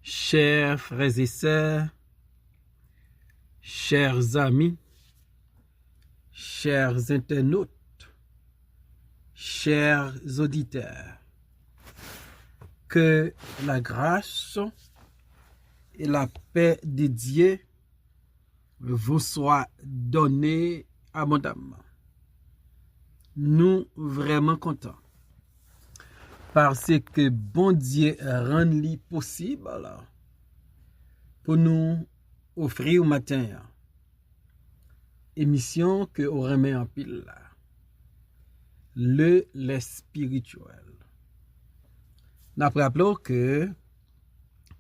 Chers frères et sœurs, chers amis, chers internautes, chers auditeurs, que la grâce et la paix de Dieu vous soient données abondamment. Nous vraiment contents parce que bon Dieu rend li possible pour nous offrir au matin émission que on remet en pile là. Les spirituel. Nous rappelons que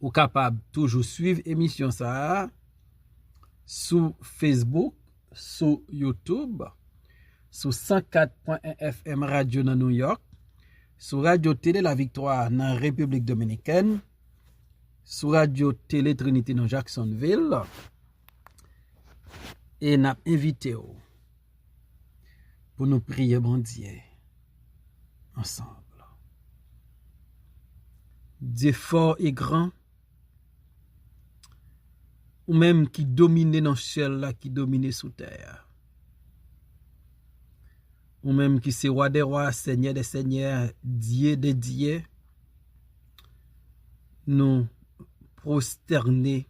vous capable toujours suivre émission ça sur Facebook, sur YouTube, sur 104.1 FM Radio dans New York, sur Radio Télé La Victoire dans la République Dominicaine, sur Radio Télé Trinité dans Jacksonville, et n'a invité pour nous prier bon Dieu ensemble. Dieu fort et grand, ou même qui domine dans le ciel là, qui domine sous terre. Ou même qui c'est roi des rois, seigneur des seigneurs, Dieu des dieux, nous prosterner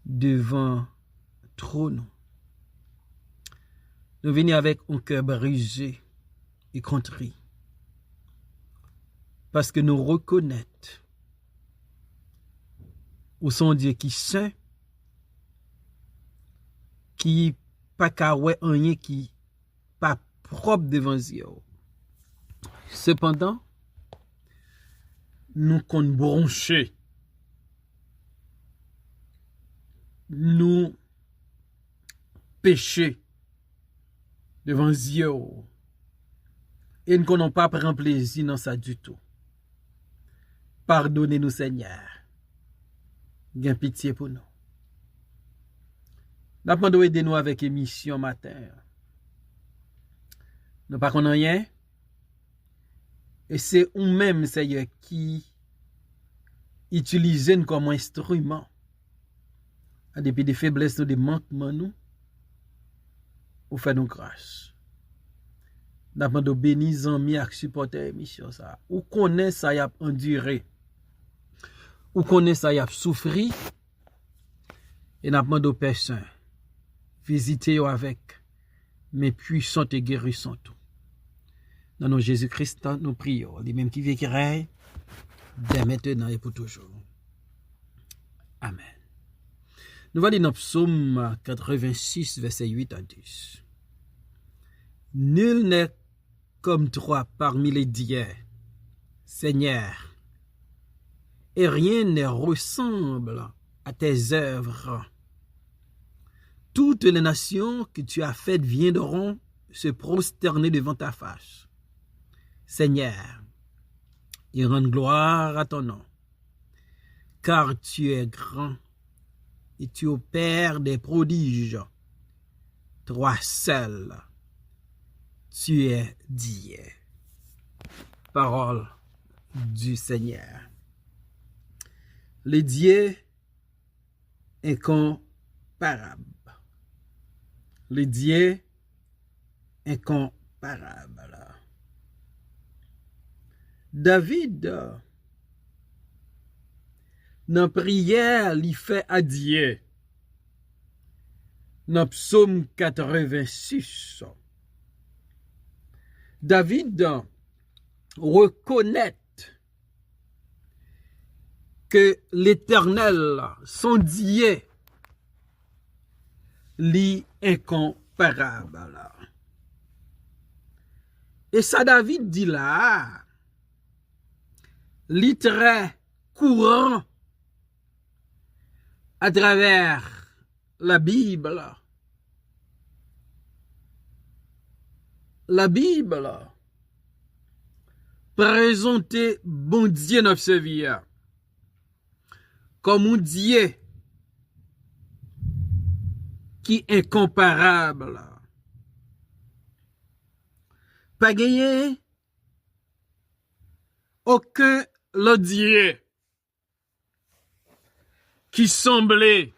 devant trône. Nous venons avec un cœur brisé et contrit. Parce que nous reconnaissons où son Dieu qui saint, qui pas kawè rien qui pas propre devant Dieu. Cependant, nous qu'on broncher, nous pécher devant Dieu et nous n'avons pas prendre plaisir dans ça du tout. Pardonnez-nous, Seigneur. Gain pitié pour nous. Nous demandons aider-nous avec émission matin. Nous pas connaissons rien. Et c'est nous-mêmes, Seigneur, qui utilisons comme instrument. Depuis des faiblesses ou des manquements, nous, pour faire nos grâces. Nous demandons bénis, amis, et supporter l'émission. Ou connaît ça y a enduré. Ou connaît ça y a souffri. Et nous demandons au Père Saint, visitez-vous avec mes puissantes et guérissantes. Dans nos Jésus-Christ, nous prions. Les mêmes qui vivent qui règnent, dès maintenant et pour toujours. Amen. Nous allons dans Psaume 86, verset 8 à 10. Nul n'est comme toi parmi les dieux, Seigneur, et rien ne ressemble à tes œuvres. Toutes les nations que tu as faites viendront se prosterner devant ta face. Seigneur, et rendre gloire à ton nom, car tu es grand et tu opères des prodiges. Toi seul, tu es Dieu. Parole du Seigneur. Les dieux incomparables. Les dieux incomparables. David, dans prière, il fait à Dieu. Dans Psaume 86, David reconnaît que l'Éternel, son Dieu, l'incomparable. Et ça, David dit là, li très courant à travers la Bible. La Bible présente bon Dieu notre serviteur comme un Dieu qui est incomparable. Pas gagné aucun l'autre Dieu qui semblaient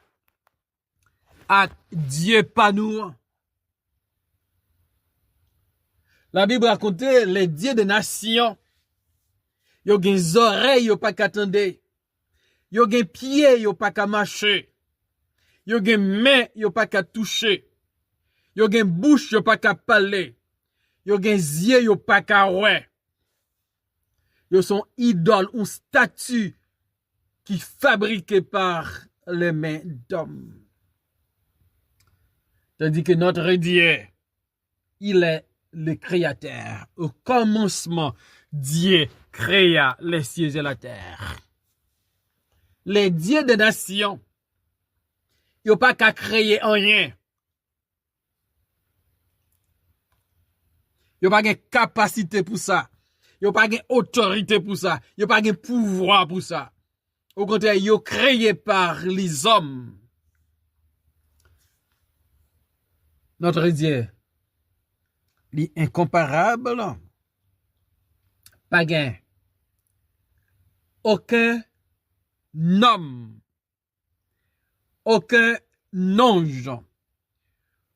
à Dieu pas nous. La Bible raconte les dieux des nations. Yo gen oreilles yo pas qu'attendre. Yo gen pieds yo pas qu'à marcher. Yo gen mains yo pas qu'à toucher. Yo gen bouche yo pas qu'à parler. Yo gen yeux yo pas qu'à ouais. Yo sont idoles ou statues qui fabriquées par les mains d'hommes. Tandis que notre Dieu, il est le créateur. Au commencement, Dieu créa les cieux et la terre. Les dieux des nations, ils n'ont pas qu'à créer rien. Ils n'ont pas de capacité pour ça. Ils n'ont pas de autorité pour ça. Ils n'ont pas de pouvoir pour ça. Au contraire, ils sont créés par les hommes. Notre Dieu, l'incomparable, pas gain. Aucun homme, aucun ange,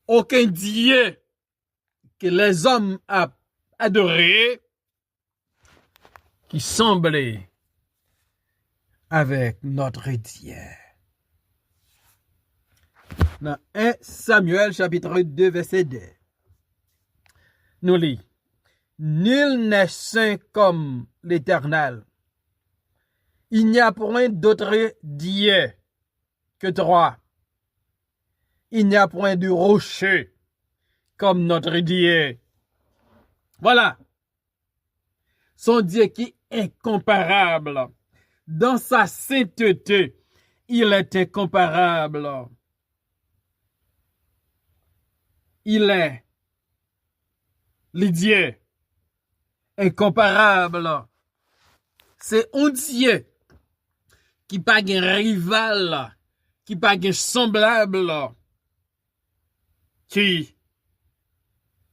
aucun Dieu que les hommes ont adoré qui semblait avec notre Dieu. Dans 1 Samuel chapitre 2 verset 2, nous lisons, nul n'est saint comme l'Éternel. Il n'y a point d'autre Dieu que toi. Il n'y a point de rocher comme notre Dieu. Voilà. Son Dieu qui est incomparable. Dans sa sainteté, il est incomparable. Il est le Dieu incomparable. C'est un Dieu qui pas un rival, qui pas un semblable, qui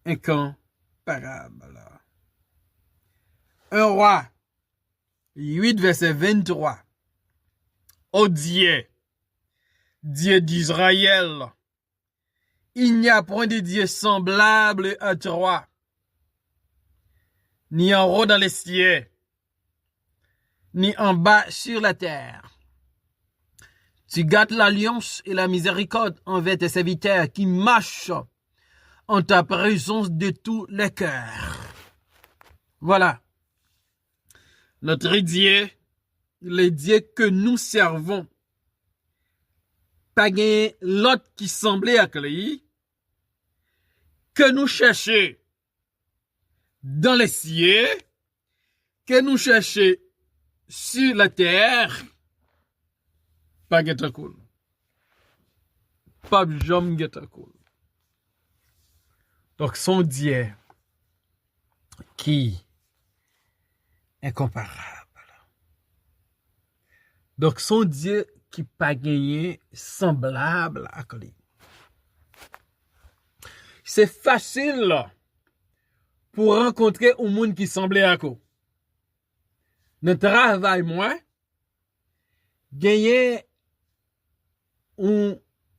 incomparable. Un roi 8 verset 23. Ô Dieu, Dieu d'Israël, il n'y a point de Dieu semblable à toi, ni en haut dans les cieux, ni en bas sur la terre. Tu gâtes l'alliance et la miséricorde envers tes serviteurs qui marchent en ta présence de tous les cœurs. Voilà. Notre Dieu, le Dieu que nous servons, pas l'autre qui semblait à lui, que nous cherchons dans les cieux, que nous cherchons sur la terre, pas guetta cool. Pas jamais guetta cool. Donc son Dieu qui est incomparable. Donc son Dieu qui pas gagné semblable à lui. C'est facile pour rencontrer un monde qui semblait à quoi. Ne travaille moins. Gagner un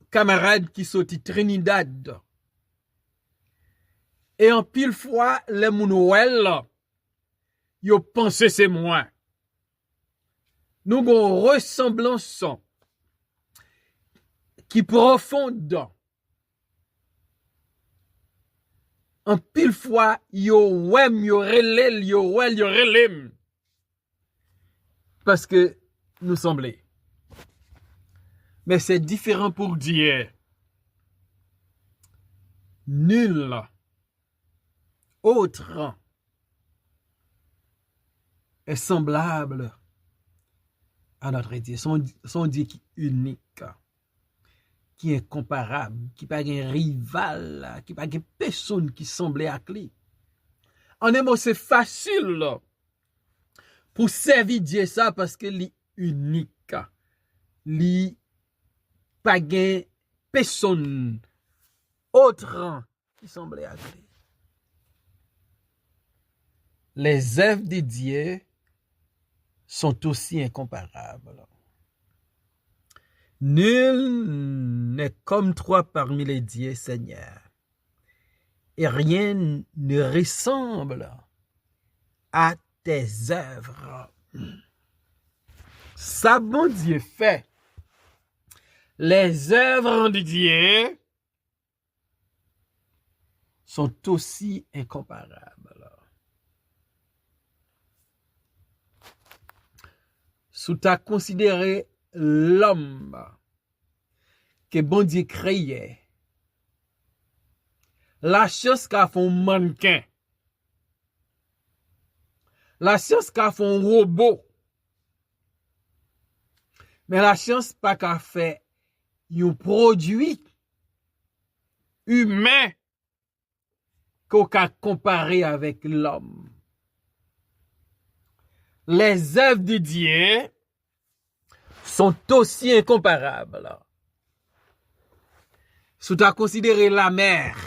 camarade qui sorti Trinidad. Et en pile fois, les mounouel, yo pensé c'est moi. Nous avons une ressemblance qui profonde. En pile fois, yo wem, yo relèl, yo wel, yo relèm. Parce que nous semblons. Mais c'est différent pour Dieu. Nul autre est semblable à notre Dieu. Son Dieu qui est unique, qui est comparable, qui n'a pas un rival, qui n'a pas personne qui semblait à lui. En un mot, c'est facile pour servir Dieu ça parce qu'il est unique. Il n'a pas personne autre qui semblait à lui. Les œuvres de Dieu sont aussi incomparables. Nul n'est comme toi parmi les dieux, Seigneur, et rien ne ressemble à tes œuvres. Ça, bon Dieu fait. Les œuvres de Dieu sont aussi incomparables. Si tu as considéré l'homme que bon Dieu créait, la chose qu'a fait un mannequin, la chose qu'a fait un robot, mais la chose pas qu'a fait un produit humain qu'on a comparé avec l'homme. Les œuvres de Dieu sont aussi incomparables. Si tu as considéré la mer,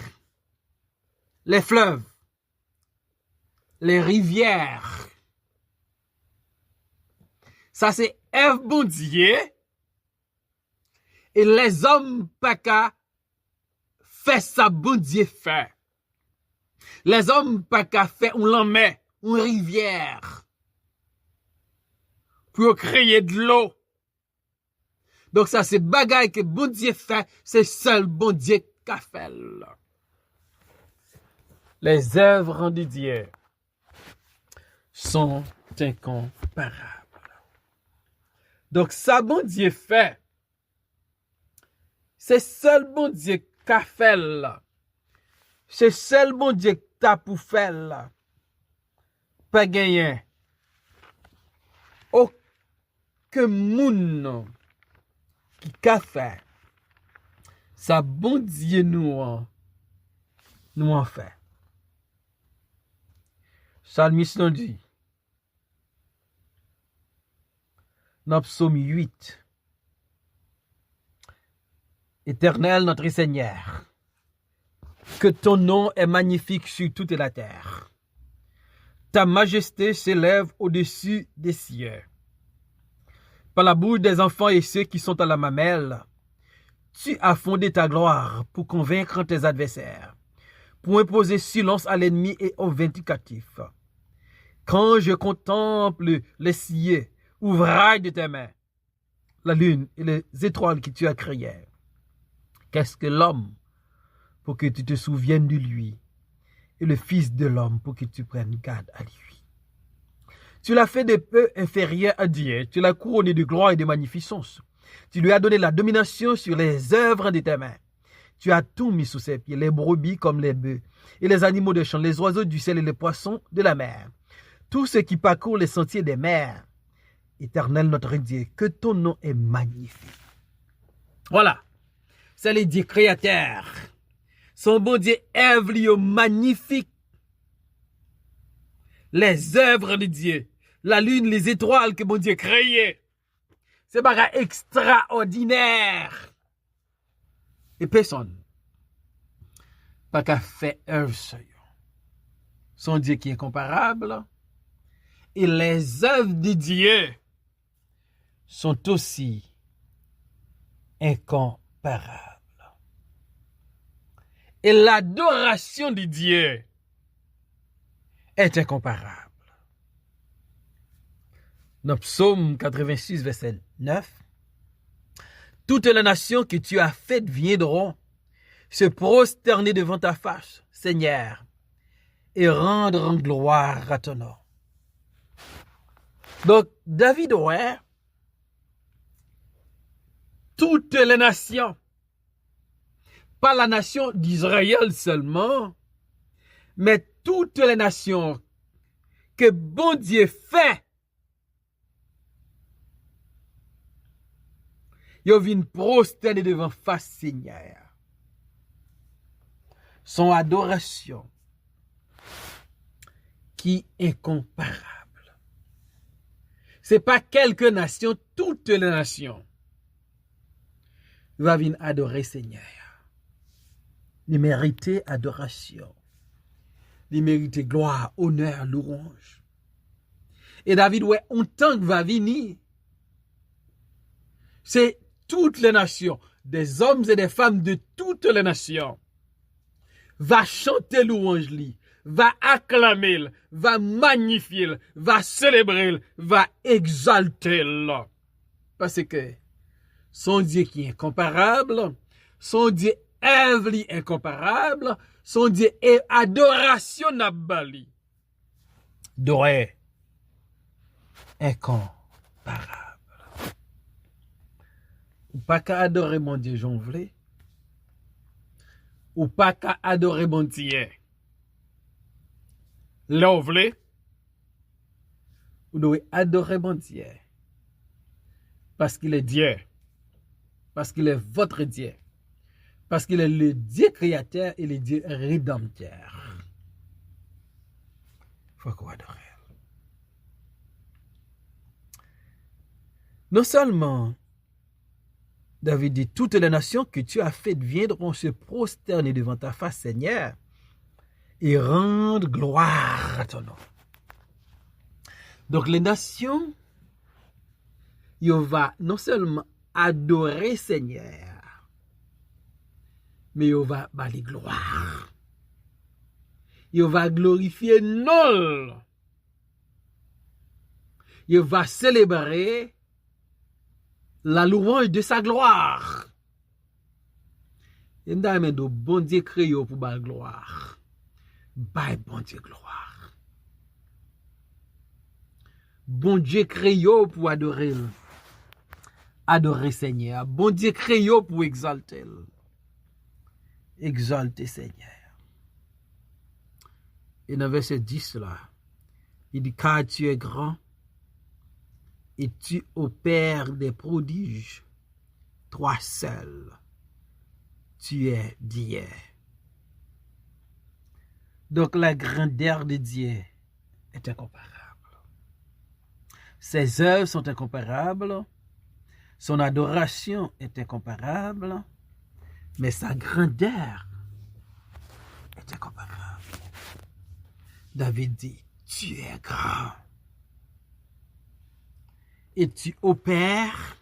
les fleuves, les rivières, ça c'est œuvre bon Dieu, et les hommes pas qu'à faire ça bon Dieu fait. Les hommes pas qu'à faire un lamer, une rivière, pour créer de l'eau. Donc ça c'est bagaille que bon Dieu fait, c'est seul bon Dieu qui a fait. Les œuvres de Dieu sont incomparables. Donc ça bon Dieu fait, c'est seul bon Dieu qui a fait. C'est seul bon Dieu qui t'a pour faire. Pas gagné. Aucun monde qui a fait. Ça bon Dieu nous en fait. Psalmiste nous dit, dans Psaume 8, Éternel notre Seigneur, que ton nom est magnifique sur toute la terre. Ta majesté s'élève au-dessus des cieux. Par la bouche des enfants et ceux qui sont à la mamelle, tu as fondé ta gloire pour convaincre tes adversaires, pour imposer silence à l'ennemi et aux vindicatifs. Quand je contemple les cieux, ouvrage de tes mains, la lune et les étoiles que tu as créées, qu'est-ce que l'homme pour que tu te souviennes de lui, et le Fils de l'homme pour que tu prennes garde à lui. Tu l'as fait de peu inférieur à Dieu, tu l'as couronné de gloire et de magnificence. Tu lui as donné la domination sur les œuvres de tes mains. Tu as tout mis sous ses pieds, les brebis comme les bœufs, et les animaux de champ, les oiseaux du ciel et les poissons de la mer. Tout ce qui parcourt les sentiers des mers. Éternel notre Dieu, que ton nom est magnifique. Voilà, c'est le Dieu créateur. Son bon Dieu œuvre magnifique. Les œuvres de Dieu, la lune, les étoiles que mon Dieu créé. C'est pas extraordinaire. Et personne pas qu'à faire œuvre seul. Son Dieu qui est incomparable. Et les œuvres de Dieu sont aussi incomparables. Et l'adoration de Dieu est incomparable. Dans Psaume 86, verset 9, toutes les nations que tu as faites viendront se prosterner devant ta face, Seigneur, et rendre gloire à ton nom. Donc, David, ouais, toutes les nations, pas la nation d'Israël seulement, mais toutes les nations que bon Dieu fait, ils viennent prosterner devant face Seigneur. Son adoration qui est incomparable. C'est pas quelques nations, toutes les nations va venir adorer Seigneur. Il mérite adoration. Il mérite gloire, honneur, louange. Et David, ouais, un temps va venir. C'est toutes les nations, des hommes et des femmes de toutes les nations, va chanter louange li, va acclamer, va magnifier, va célébrer, va exalter. Parce que son Dieu qui est incomparable, son Dieu œuvre incomparable, son Dieu est adoration nabali. Doré incomparable. Ou pas qu'à adorer mon Dieu, j'en voulais. Ou pas qu'à adorer mon Dieu. Là, vous voulez. Vous devez adorer mon Dieu. Parce qu'il est Dieu. Parce qu'il est votre Dieu. Parce qu'il est le Dieu créateur et le Dieu rédempteur. Il faut qu'on adore. Non seulement David dit, toutes les nations que tu as faites viendront se prosterner devant ta face, Seigneur, et rendre gloire à ton nom. Donc les nations, ils vont non seulement adorer Seigneur, mais ils vont bâler gloire. Ils vont glorifier non. Ils vont célébrer la louange de sa gloire. Et nous bon Dieu créé pour la gloire. Bye, bon Dieu gloire. Bon Dieu créé pour adorer. Adorer Seigneur. Bon Dieu créé pour exalter. Exalter Seigneur. Et dans verset 10 là, il dit, car tu es grand et tu opères des prodiges, toi seul, tu es Dieu. Donc la grandeur de Dieu est incomparable. Ses œuvres sont incomparables, son adoration est incomparable, mais sa grandeur est incomparable. David dit, tu es grand. Et tu opères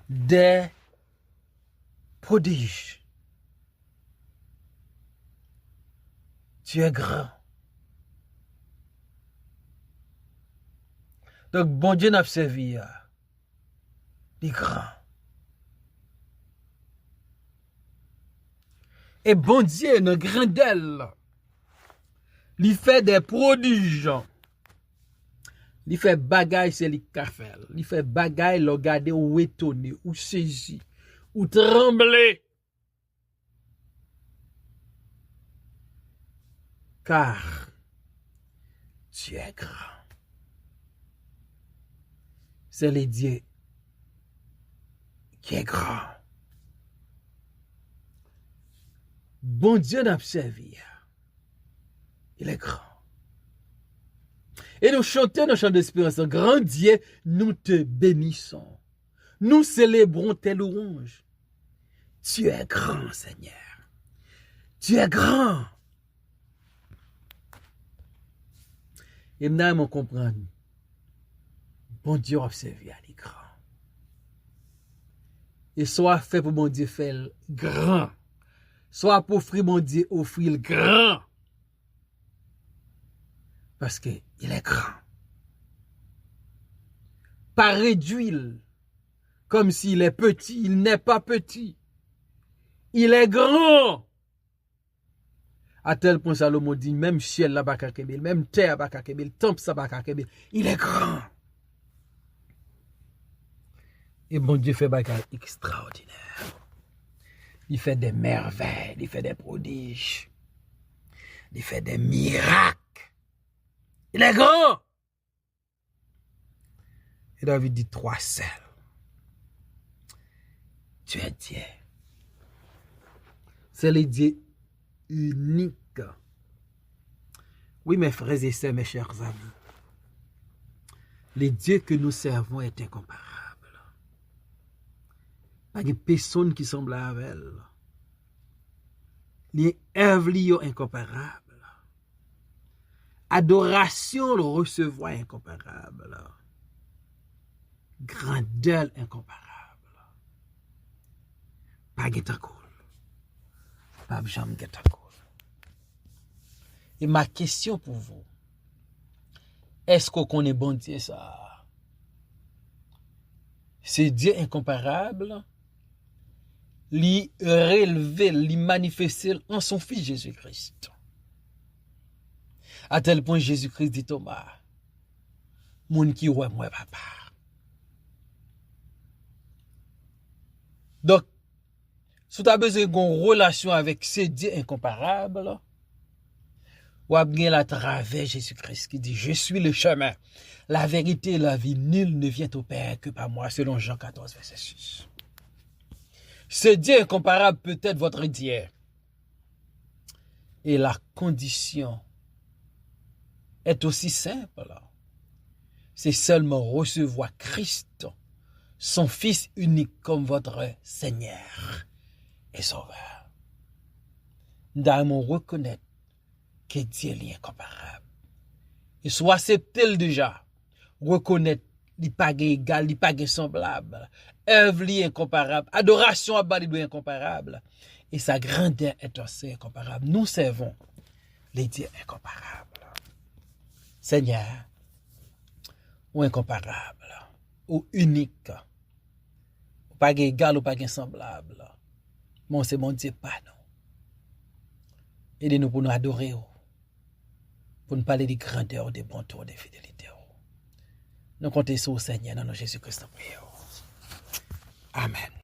des prodiges. Tu es grand. Donc, bon Dieu n'a pas servi. Il est grand. Et bon Dieu, notre grandeur, il fait des prodiges. Il fait bagay, c'est lui qui fait. Il fait bagay, le garder ou étonné, ou saisi, ou trembler. Car tu es grand. C'est le Dieu qui est grand. Bon Dieu n'a pas servi. Il est grand. Et nous chantons nos chants d'espérance. Grand Dieu, nous te bénissons. Nous célébrons tes louanges. Tu es grand, Seigneur. Tu es grand. Et maintenant, on comprend. Bon Dieu a servi à les grands. Et soit fait pour bon Dieu faire grand. Soit pour offrir bon Dieu offrir le grand. Parce qu'il est grand. Pas réduire comme s'il est petit. Il n'est pas petit. Il est grand. À tel point Salomon dit, même ciel là bas kakebel, même terre bas kakebel, temple ça bas kakebel. Il est grand. Et bon Dieu fait bagage extraordinaire. Il fait des merveilles, il fait des prodiges. Il fait des miracles. Il est grand. Et David dit, toi seul. Tu es Dieu. C'est le Dieu unique. Oui, mes frères et sœurs, mes chers amis. Le Dieu que nous servons est incomparable. Pas de personne qui semble à elle. Les œuvres incomparables. Adoration le recevoir incomparable. Grandeur incomparable. pas guetta cool. Pas jamais guetta cool. Et ma question pour vous, est-ce qu'on connaît bon Dieu ça? C'est Dieu incomparable, lui relevé, lui manifesté en son Fils Jésus-Christ. À tel point Jésus-Christ dit Thomas, moun qui ouais moi papa. Donc, si tu as besoin d'une relation avec ce Dieu incomparable, ou bien à travers Jésus-Christ qui dit, je suis le chemin, la vérité et la vie, nul ne vient au Père que par moi, selon Jean 14, verset 6. Ce Dieu incomparable peut être votre Dieu. Et la condition est aussi simple. C'est seulement recevoir Christ, son Fils unique, comme votre Seigneur et Sauveur. Nous devons reconnaître que Dieu est incomparable. Et soit accepter déjà, reconnaître qu'il n'est pas égal, il n'est pas semblable. Œuvre est incomparable, adoration à bas est incomparable. Et sa grandeur est aussi incomparable. Nous servons les dieux incomparables. Seigneur, ou incomparable, ou unique, ou pas égal, ou pas semblable. Mon c'est mon Dieu, pas nous. Aidez-nous pour nous adorer, pour nous parler des grandeurs, des bontés, des fidélités. Nous comptons sur le Seigneur, dans Jésus-Christ. Amen.